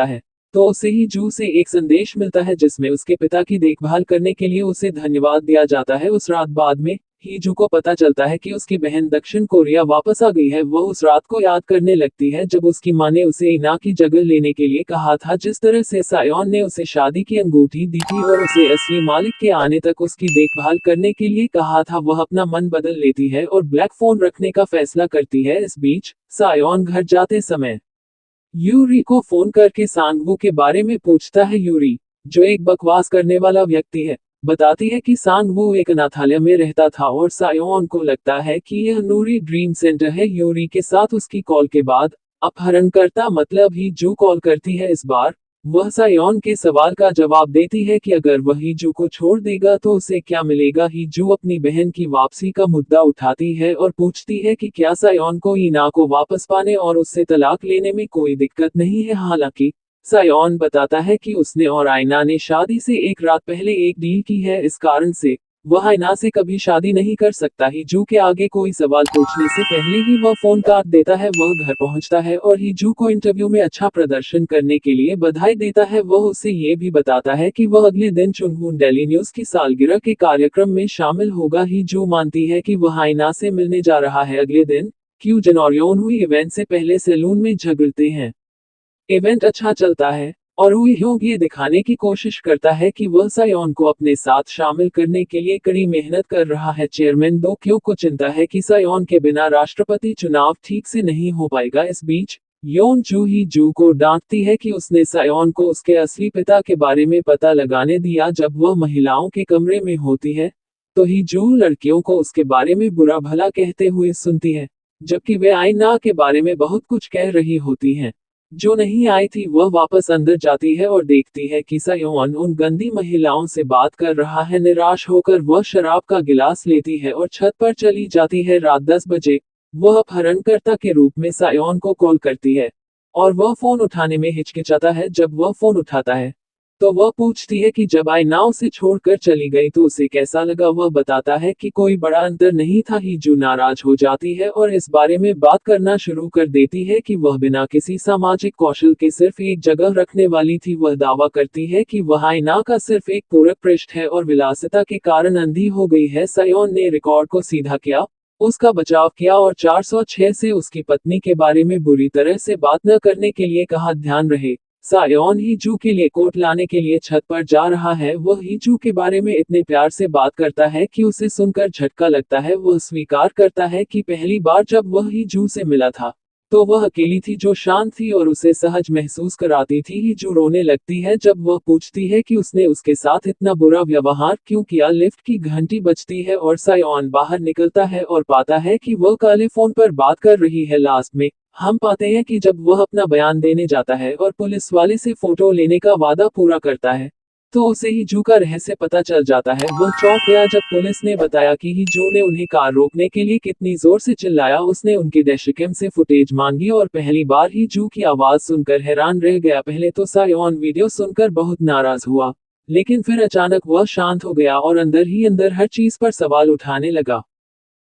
होता है। तो उसे ही जू से एक संदेश मिलता है जिसमें उसके पिता की देखभाल करने के लिए उसे धन्यवाद दिया जाता है। उस रात बाद में ही जू को पता चलता है कि उसकी बहन दक्षिण कोरिया वापस आ गई है। वह उस रात को याद करने लगती है जब उसकी मां ने उसे इना की जगह लेने के लिए कहा था। जिस तरह से सायोन ने उसे शादी की अंगूठी दी थी और उसे असली मालिक के आने तक उसकी देखभाल करने के लिए कहा था, वह अपना मन बदल लेती है और ब्लैक फोन रखने का फैसला करती है। इस बीच सायोन घर जाते समय यूरी को फोन करके सांगवू के बारे में पूछता है। यूरी, जो एक बकवास करने वाला व्यक्ति है, बताती है कि सांगवू एक अनाथालय में रहता था और सायोन को लगता है कि यह नूरी ड्रीम सेंटर है। यूरी के साथ उसकी कॉल के बाद अपहरणकर्ता मतलब ही जू कॉल करती है। इस बार वह सायोन के सवाल का जवाब देती है कि अगर वह हीजू को छोड़ देगा तो उसे क्या मिलेगा। हीजू अपनी बहन की वापसी का मुद्दा उठाती है और पूछती है कि क्या सायोन को इना को वापस पाने और उससे तलाक लेने में कोई दिक्कत नहीं है। हालांकि सायोन बताता है कि उसने और आयना ने शादी से एक रात पहले एक डील की है, इस कारण से वह आयना से कभी शादी नहीं कर सकता। हीजू के आगे कोई सवाल पूछने से पहले ही वह फोन काट देता है। वह घर पहुंचता है और हीजू को इंटरव्यू में अच्छा प्रदर्शन करने के लिए बधाई देता है। वह उसे ये भी बताता है कि वह अगले दिन चुनगुन डेली न्यूज की सालगिरह के कार्यक्रम में शामिल होगा। हीजू मानती है कि वह आयना से मिलने जा रहा है। अगले दिन क्यू जनोरियोन हुई इवेंट से पहले सैलून में झगड़ते हैं। इवेंट अच्छा चलता है और हुई ह्योंग ये दिखाने की कोशिश करता है कि वह सायोन को अपने साथ शामिल करने के लिए कड़ी मेहनत कर रहा है। चेयरमैन दो क्यों को चिंता है कि सायोन के बिना राष्ट्रपति चुनाव ठीक से नहीं हो पाएगा। इस बीच योन जू ही जू को डांटती है कि उसने सायोन को उसके असली पिता के बारे में पता लगाने दिया। जब वह महिलाओं के कमरे में होती है तो ही जू लड़कियों को उसके बारे में बुरा भला कहते हुए सुनती है, जबकि वे आईना के बारे में बहुत कुछ कह रही होती हैं। जो नहीं आई थी वह वापस अंदर जाती है और देखती है कि सायोन उन गंदी महिलाओं से बात कर रहा है। निराश होकर वह शराब का गिलास लेती है और छत पर चली जाती है। रात 10 बजे वह अपहरणकर्ता के रूप में सायोन को कॉल करती है और वह फोन उठाने में हिचकिचाता है। जब वह फोन उठाता है तो वह पूछती है कि जब आयना उसे छोड़कर चली गई तो उसे कैसा लगा। वह बताता है कि कोई बड़ा अंतर नहीं था। हीजू नाराज हो जाती है और इस बारे में बात करना शुरू कर देती है कि वह बिना किसी सामाजिक कौशल के सिर्फ एक जगह रखने वाली थी। वह दावा करती है कि वह आयना का सिर्फ एक पूरक पृष्ठ है और विलासिता के कारण अंधी हो गई है। सायोन ने रिकॉर्ड को सीधा किया, उसका बचाव किया और 406 से उसकी पत्नी के बारे में बुरी तरह से बात न करने के लिए कहा। ध्यान रहे, सायोन हीजू के लिए कोट लाने के लिए छत पर जा रहा है। वह हीजू के बारे में इतने प्यार से बात करता है कि उसे सुनकर झटका लगता है। वह स्वीकार करता है कि पहली बार जब वह हीजू से मिला था तो वह अकेली थी जो शांत थी और उसे सहज महसूस कराती थी। हीजू रोने लगती है जब वह पूछती है कि उसने उसके साथ इतना बुरा व्यवहार क्यों किया। लिफ्ट की घंटी बजती है और सायोन बाहर निकलता है और पाता है कि वह काले फोन पर बात कर रही है। लास्ट में हम पाते हैं कि जब वह अपना बयान देने जाता है और पुलिस वाले से फोटो लेने का वादा पूरा करता है तो उसे हीजू का रहस्य पता चल जाता है। वह चौंक गया जब पुलिस ने बताया कि हीजू ने उन्हें कार रोकने के लिए कितनी जोर से चिल्लाया। उसने उनके डैशकैम से फुटेज मांगी और पहली बार हीजू की आवाज सुनकर हैरान रह गया। पहले तो सायोन वीडियो सुनकर बहुत नाराज हुआ, लेकिन फिर अचानक वह शांत हो गया और अंदर ही अंदर हर चीज पर सवाल उठाने लगा।